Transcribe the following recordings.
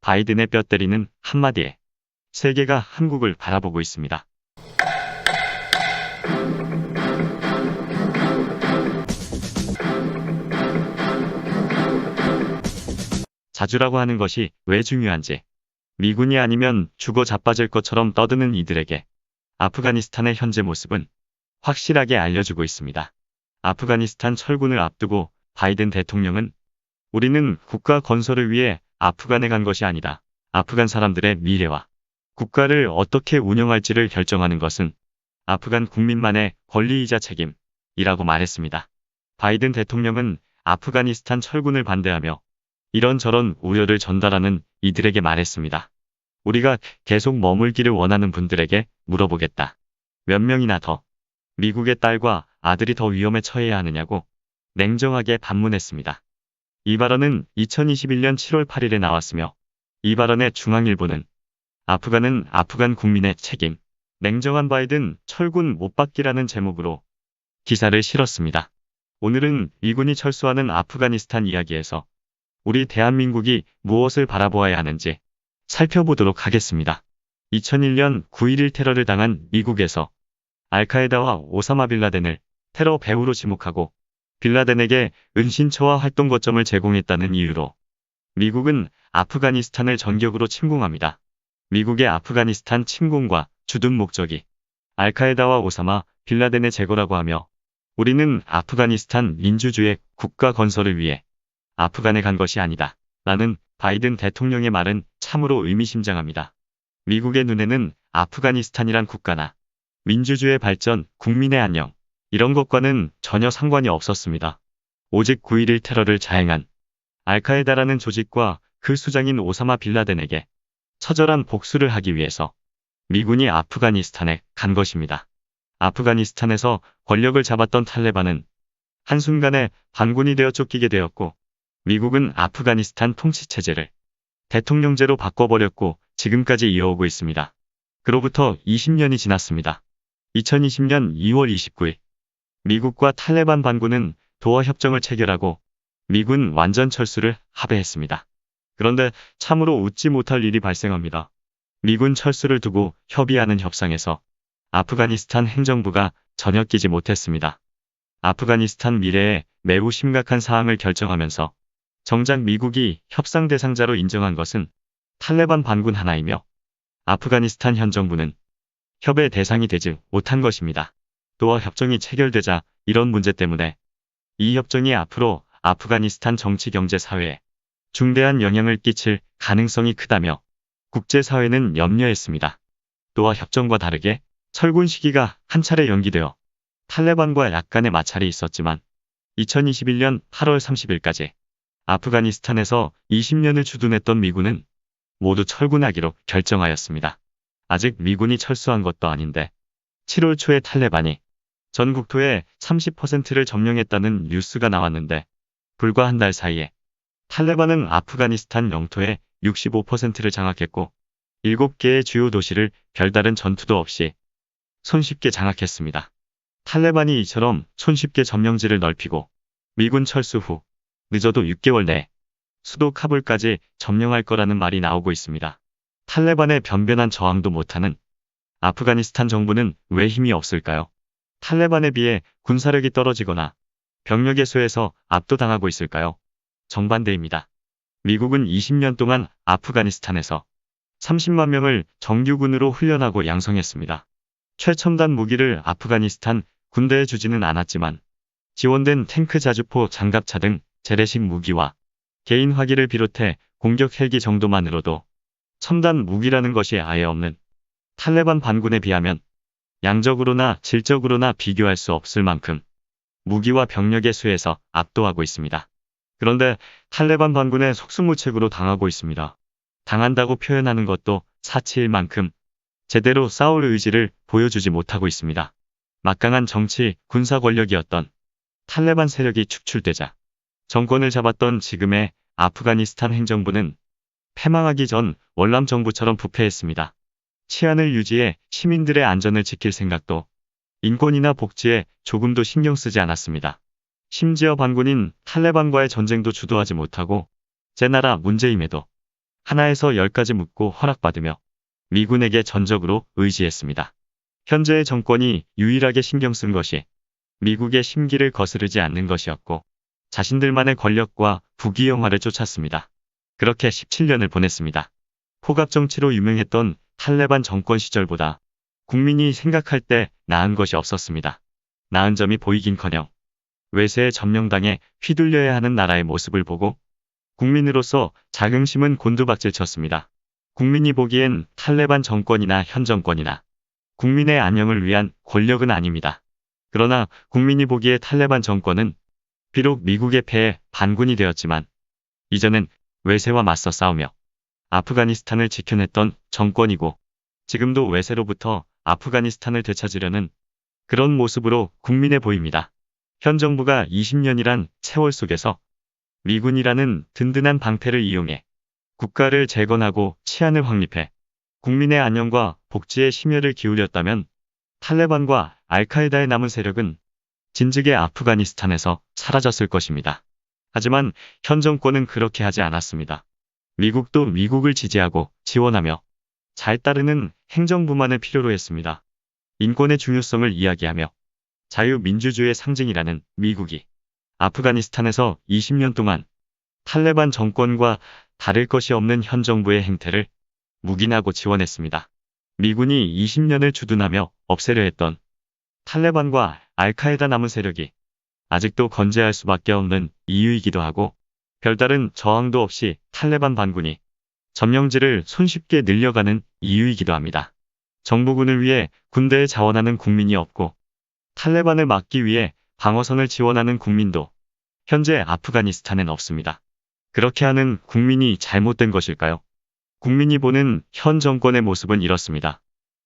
바이든의 뼈 때리는 한마디에 세계가 한국을 바라보고 있습니다. 자주라고 하는 것이 왜 중요한지, 미군이 아니면 죽어 자빠질 것처럼 떠드는 이들에게 아프가니스탄의 현재 모습은 확실하게 알려주고 있습니다. 아프가니스탄 철군을 앞두고 바이든 대통령은 우리는 국가 건설을 위해 아프간에 간 것이 아니다. 아프간 사람들의 미래와 국가를 어떻게 운영할지를 결정하는 것은 아프간 국민만의 권리이자 책임이라고 말했습니다. 바이든 대통령은 아프가니스탄 철군을 반대하며 이런저런 우려를 전달하는 이들에게 말했습니다. 우리가 계속 머물기를 원하는 분들에게 물어보겠다. 몇 명이나 더 미국의 딸과 아들이 더 위험에 처해야 하느냐고 냉정하게 반문했습니다. 이 발언은 2021년 7월 8일에 나왔으며 이 발언의 중앙일보는 아프간은 아프간 국민의 책임, 냉정한 바이든 철군 못 받기라는 제목으로 기사를 실었습니다. 오늘은 미군이 철수하는 아프가니스탄 이야기에서 우리 대한민국이 무엇을 바라보아야 하는지 살펴보도록 하겠습니다. 2001년 9.11 테러를 당한 미국에서 알카에다와 오사마 빌라덴을 테러 배후로 지목하고 빌라덴에게 은신처와 활동 거점을 제공했다는 이유로 미국은 아프가니스탄을 전격으로 침공합니다. 미국의 아프가니스탄 침공과 주둔 목적이 알카에다와 오사마 빌라덴의 제거라고 하며 우리는 아프가니스탄 민주주의 국가 건설을 위해 아프간에 간 것이 아니다. 라는 바이든 대통령의 말은 참으로 의미심장합니다. 미국의 눈에는 아프가니스탄이란 국가나 민주주의 발전, 국민의 안녕 이런 것과는 전혀 상관이 없었습니다. 오직 9.11 테러를 자행한 알카에다라는 조직과 그 수장인 오사마 빌라덴에게 처절한 복수를 하기 위해서 미군이 아프가니스탄에 간 것입니다. 아프가니스탄에서 권력을 잡았던 탈레반은 한순간에 반군이 되어 쫓기게 되었고 미국은 아프가니스탄 통치체제를 대통령제로 바꿔버렸고 지금까지 이어오고 있습니다. 그로부터 20년이 지났습니다. 2020년 2월 29일 미국과 탈레반 반군은 도하 협정을 체결하고 미군 완전 철수를 합의했습니다. 그런데 참으로 웃지 못할 일이 발생합니다. 미군 철수를 두고 협의하는 협상에서 아프가니스탄 행정부가 전혀 끼지 못했습니다. 아프가니스탄 미래에 매우 심각한 사항을 결정하면서 정작 미국이 협상 대상자로 인정한 것은 탈레반 반군 하나이며 아프가니스탄 현 정부는 협의 대상이 되지 못한 것입니다. 도하 협정이 체결되자 이런 문제 때문에 이 협정이 앞으로 아프가니스탄 정치 경제 사회에 중대한 영향을 끼칠 가능성이 크다며 국제사회는 염려했습니다. 도하 협정과 다르게 철군 시기가 한 차례 연기되어 탈레반과 약간의 마찰이 있었지만 2021년 8월 30일까지 아프가니스탄에서 20년을 주둔했던 미군은 모두 철군하기로 결정하였습니다. 아직 미군이 철수한 것도 아닌데 7월 초에 탈레반이 전 국토의 30%를 점령했다는 뉴스가 나왔는데 불과 한 달 사이에 탈레반은 아프가니스탄 영토의 65%를 장악했고 7개의 주요 도시를 별다른 전투도 없이 손쉽게 장악했습니다. 탈레반이 이처럼 손쉽게 점령지를 넓히고 미군 철수 후 늦어도 6개월 내에 수도 카불까지 점령할 거라는 말이 나오고 있습니다. 탈레반의 변변한 저항도 못하는 아프가니스탄 정부는 왜 힘이 없을까요? 탈레반에 비해 군사력이 떨어지거나 병력의 수에서 압도당하고 있을까요? 정반대입니다. 미국은 20년 동안 아프가니스탄에서 30만 명을 정규군으로 훈련하고 양성했습니다. 최첨단 무기를 아프가니스탄 군대에 주지는 않았지만 지원된 탱크 자주포 장갑차 등 재래식 무기와 개인 화기를 비롯해 공격 헬기 정도만으로도 첨단 무기라는 것이 아예 없는 탈레반 반군에 비하면 양적으로나 질적으로나 비교할 수 없을 만큼 무기와 병력의 수에서 압도하고 있습니다. 그런데 탈레반 반군의 속수무책으로 당하고 있습니다. 당한다고 표현하는 것도 사치일 만큼 제대로 싸울 의지를 보여주지 못하고 있습니다. 막강한 정치, 군사 권력이었던 탈레반 세력이 축출되자 정권을 잡았던 지금의 아프가니스탄 행정부는 패망하기 전 월남 정부처럼 부패했습니다. 치안을 유지해 시민들의 안전을 지킬 생각도 인권이나 복지에 조금도 신경 쓰지 않았습니다. 심지어 반군인 탈레반과의 전쟁도 주도하지 못하고 제 나라 문재임에도 하나에서 10까지 묻고 허락받으며 미군에게 전적으로 의지했습니다. 현재의 정권이 유일하게 신경 쓴 것이 미국의 심기를 거스르지 않는 것이었고 자신들만의 권력과 부귀영화를 쫓았습니다. 그렇게 17년을 보냈습니다. 포갑 정치로 유명했던 탈레반 정권 시절보다 국민이 생각할 때 나은 것이 없었습니다. 나은 점이 보이긴커녕 외세의 점령당에 휘둘려야 하는 나라의 모습을 보고 국민으로서 자긍심은 곤두박질쳤습니다. 국민이 보기엔 탈레반 정권이나 현 정권이나 국민의 안녕을 위한 권력은 아닙니다. 그러나 국민이 보기에 탈레반 정권은 비록 미국의 패에 반군이 되었지만 이전엔 외세와 맞서 싸우며 아프가니스탄을 지켜냈던 정권이고 지금도 외세로부터 아프가니스탄을 되찾으려는 그런 모습으로 국민에 보입니다. 현 정부가 20년이란 세월 속에서 미군이라는 든든한 방패를 이용해 국가를 재건하고 치안을 확립해 국민의 안녕과 복지에 심혈을 기울였다면 탈레반과 알카에다의 남은 세력은 진즉에 아프가니스탄에서 사라졌을 것입니다. 하지만 현 정권은 그렇게 하지 않았습니다. 미국도 미국을 지지하고 지원하며 잘 따르는 행정부만을 필요로 했습니다. 인권의 중요성을 이야기하며 자유민주주의의 상징이라는 미국이 아프가니스탄에서 20년 동안 탈레반 정권과 다를 것이 없는 현 정부의 행태를 묵인하고 지원했습니다. 미군이 20년을 주둔하며 없애려 했던 탈레반과 알카에다 남은 세력이 아직도 건재할 수밖에 없는 이유이기도 하고 별다른 저항도 없이 탈레반 반군이 점령지를 손쉽게 늘려가는 이유이기도 합니다. 정부군을 위해 군대에 자원하는 국민이 없고 탈레반을 막기 위해 방어선을 지원하는 국민도 현재 아프가니스탄엔 없습니다. 그렇게 하는 국민이 잘못된 것일까요? 국민이 보는 현 정권의 모습은 이렇습니다.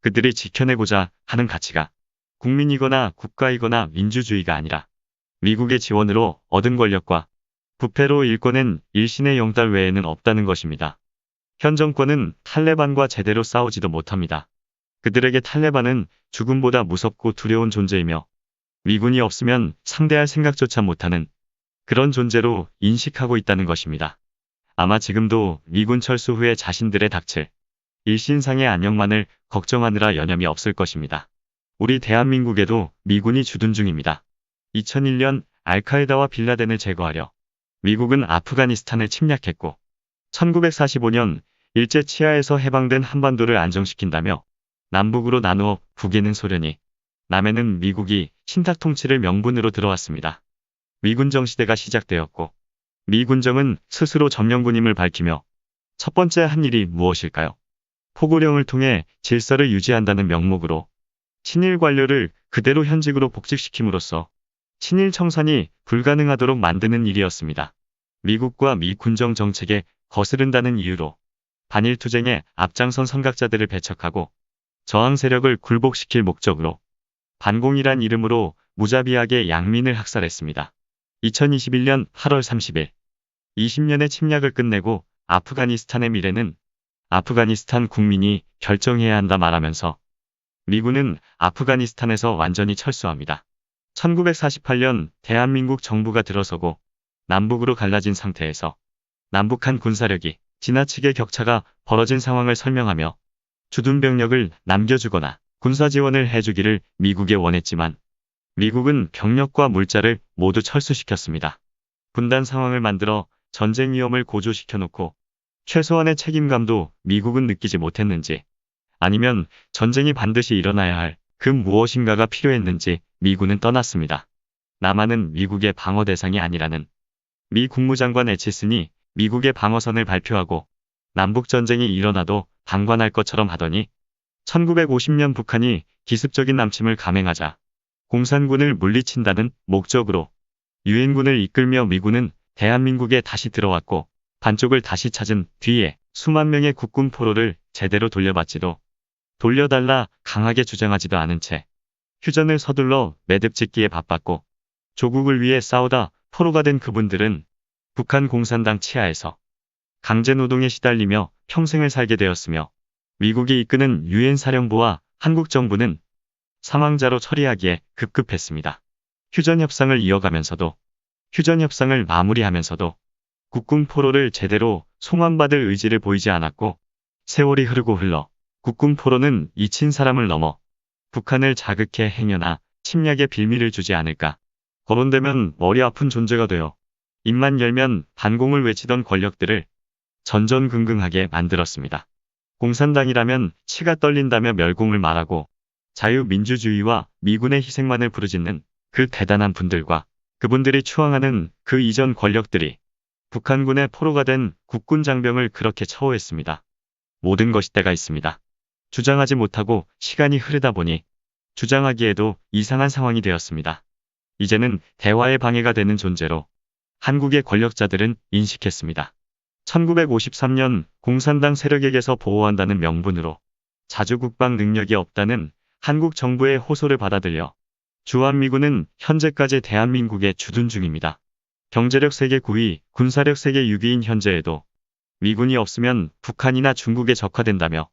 그들이 지켜내고자 하는 가치가 국민이거나 국가이거나 민주주의가 아니라 미국의 지원으로 얻은 권력과 부패로 일궈낸 일신의 영달 외에는 없다는 것입니다. 현 정권은 탈레반과 제대로 싸우지도 못합니다. 그들에게 탈레반은 죽음보다 무섭고 두려운 존재이며 미군이 없으면 상대할 생각조차 못하는 그런 존재로 인식하고 있다는 것입니다. 아마 지금도 미군 철수 후에 자신들의 닥칠 일신상의 안녕만을 걱정하느라 여념이 없을 것입니다. 우리 대한민국에도 미군이 주둔 중입니다. 2001년 알카에다와 빌라덴을 제거하려 미국은 아프가니스탄을 침략했고 1945년 일제 치하에서 해방된 한반도를 안정시킨다며 남북으로 나누어 북에는 소련이 남에는 미국이 신탁 통치를 명분으로 들어왔습니다. 미군정 시대가 시작되었고 미군정은 스스로 점령군임을 밝히며 첫 번째 한 일이 무엇일까요? 포고령을 통해 질서를 유지한다는 명목으로 친일 관료를 그대로 현직으로 복직시킴으로써 친일 청산이 불가능하도록 만드는 일이었습니다. 미국과 미 군정 정책에 거스른다는 이유로 반일 투쟁에 앞장선 선각자들을 배척하고 저항 세력을 굴복시킬 목적으로 반공이란 이름으로 무자비하게 양민을 학살했습니다. 2021년 8월 30일 20년의 침략을 끝내고 아프가니스탄의 미래는 아프가니스탄 국민이 결정해야 한다 말하면서 미군은 아프가니스탄에서 완전히 철수합니다. 1948년 대한민국 정부가 들어서고 남북으로 갈라진 상태에서 남북한 군사력이 지나치게 격차가 벌어진 상황을 설명하며 주둔 병력을 남겨주거나 군사 지원을 해주기를 미국에 원했지만 미국은 병력과 물자를 모두 철수시켰습니다. 분단 상황을 만들어 전쟁 위험을 고조시켜 놓고 최소한의 책임감도 미국은 느끼지 못했는지 아니면 전쟁이 반드시 일어나야 할 그 무엇인가가 필요했는지 미군은 떠났습니다. 남한은 미국의 방어 대상이 아니라는 미 국무장관 애치슨이 미국의 방어선을 발표하고 남북전쟁이 일어나도 방관할 것처럼 하더니 1950년 북한이 기습적인 남침을 감행하자 공산군을 물리친다는 목적으로 유엔군을 이끌며 미군은 대한민국에 다시 들어왔고 반쪽을 다시 찾은 뒤에 수만 명의 국군 포로를 제대로 돌려받지도 돌려달라 강하게 주장하지도 않은 채 휴전을 서둘러 매듭짓기에 바빴고 조국을 위해 싸우다 포로가 된 그분들은 북한 공산당 치하에서 강제노동에 시달리며 평생을 살게 되었으며 미국이 이끄는 유엔 사령부와 한국 정부는 사망자로 처리하기에 급급했습니다. 휴전 협상을 이어가면서도 휴전 협상을 마무리하면서도 국군 포로를 제대로 송환받을 의지를 보이지 않았고 세월이 흐르고 흘러 국군 포로는 잊힌 사람을 넘어 북한을 자극해 행여나 침략의 빌미를 주지 않을까. 거론되면 머리 아픈 존재가 되어 입만 열면 반공을 외치던 권력들을 전전긍긍하게 만들었습니다. 공산당이라면 치가 떨린다며 멸공을 말하고 자유민주주의와 미군의 희생만을 부르짖는 그 대단한 분들과 그분들이 추앙하는 그 이전 권력들이 북한군의 포로가 된 국군 장병을 그렇게 처우했습니다. 모든 것이 때가 있습니다. 주장하지 못하고 시간이 흐르다 보니 주장하기에도 이상한 상황이 되었습니다. 이제는 대화의 방해가 되는 존재로 한국의 권력자들은 인식했습니다. 1953년 공산당 세력에게서 보호한다는 명분으로 자주국방 능력이 없다는 한국 정부의 호소를 받아들여 주한미군은 현재까지 대한민국에 주둔 중입니다. 경제력 세계 9위, 군사력 세계 6위인 현재에도 미군이 없으면 북한이나 중국에 적화된다며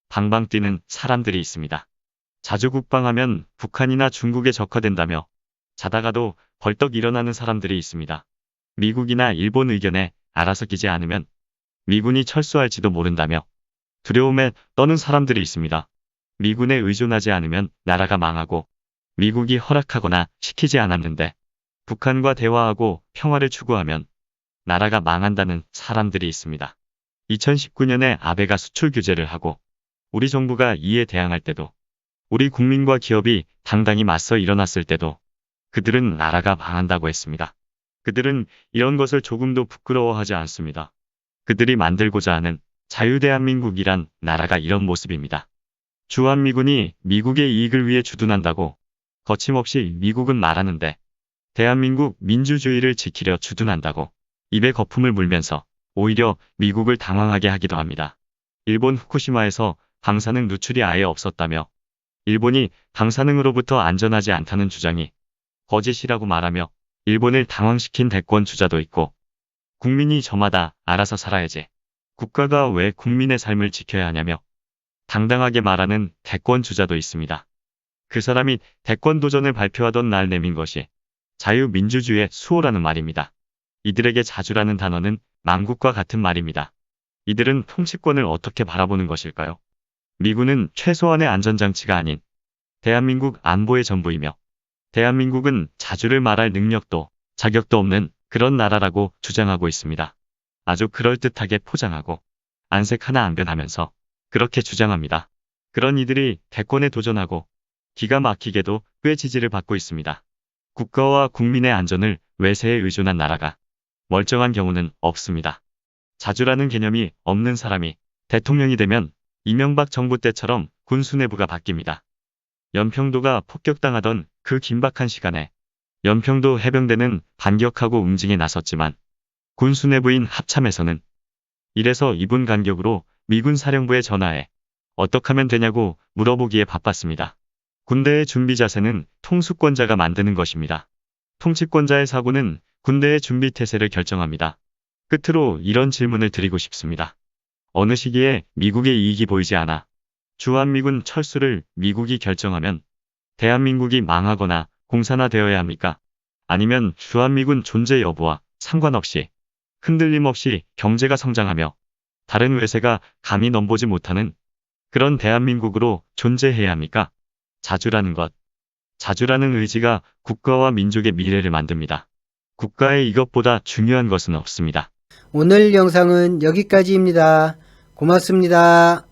방방 뛰는 사람들이 있습니다. 자주국방하면 북한이나 중국에 적화된다며 자다가도 벌떡 일어나는 사람들이 있습니다. 미국이나 일본 의견에 알아서 끼지 않으면 미군이 철수할지도 모른다며 두려움에 떠는 사람들이 있습니다. 미군에 의존하지 않으면 나라가 망하고 미국이 허락하거나 시키지 않았는데 북한과 대화하고 평화를 추구하면 나라가 망한다는 사람들이 있습니다. 2019년에 아베가 수출 규제를 하고 우리 정부가 이에 대항할 때도 우리 국민과 기업이 당당히 맞서 일어났을 때도 그들은 나라가 망한다고 했습니다. 그들은 이런 것을 조금도 부끄러워하지 않습니다. 그들이 만들고자 하는 자유대한민국이란 나라가 이런 모습입니다. 주한미군이 미국의 이익을 위해 주둔한다고 거침없이 미국은 말하는데 대한민국 민주주의를 지키려 주둔한다고 입에 거품을 물면서 오히려 미국을 당황하게 하기도 합니다. 일본 후쿠시마에서 방사능 누출이 아예 없었다며 일본이 방사능으로부터 안전하지 않다는 주장이 거짓이라고 말하며 일본을 당황시킨 대권 주자도 있고 국민이 저마다 알아서 살아야지. 국가가 왜 국민의 삶을 지켜야 하냐며 당당하게 말하는 대권 주자도 있습니다. 그 사람이 대권 도전을 발표하던 날 내민 것이 자유민주주의의 수호라는 말입니다. 이들에게 자주라는 단어는 망국과 같은 말입니다. 이들은 통치권을 어떻게 바라보는 것일까요? 미군은 최소한의 안전장치가 아닌 대한민국 안보의 전부이며 대한민국은 자주를 말할 능력도 자격도 없는 그런 나라라고 주장하고 있습니다. 아주 그럴듯하게 포장하고 안색 하나 안 변하면서 그렇게 주장합니다. 그런 이들이 대권에 도전하고 기가 막히게도 꽤 지지를 받고 있습니다. 국가와 국민의 안전을 외세에 의존한 나라가 멀쩡한 경우는 없습니다. 자주라는 개념이 없는 사람이 대통령이 되면 이명박 정부 때처럼 군 수뇌부가 바뀝니다. 연평도가 폭격당하던 그 긴박한 시간에 연평도 해병대는 반격하고 응징에 나섰지만 군 수뇌부인 합참에서는 1에서 2분 간격으로 미군 사령부에 전화해 어떻게 하면 되냐고 물어보기에 바빴습니다. 군대의 준비 자세는 통수권자가 만드는 것입니다. 통치권자의 사고는 군대의 준비 태세를 결정합니다. 끝으로 이런 질문을 드리고 싶습니다. 어느 시기에 미국의 이익이 보이지 않아 주한미군 철수를 미국이 결정하면 대한민국이 망하거나 공산화되어야 합니까? 아니면 주한미군 존재 여부와 상관없이 흔들림 없이 경제가 성장하며 다른 외세가 감히 넘보지 못하는 그런 대한민국으로 존재해야 합니까? 자주라는 것, 자주라는 의지가 국가와 민족의 미래를 만듭니다. 국가에 이것보다 중요한 것은 없습니다. 오늘 영상은 여기까지입니다. 고맙습니다.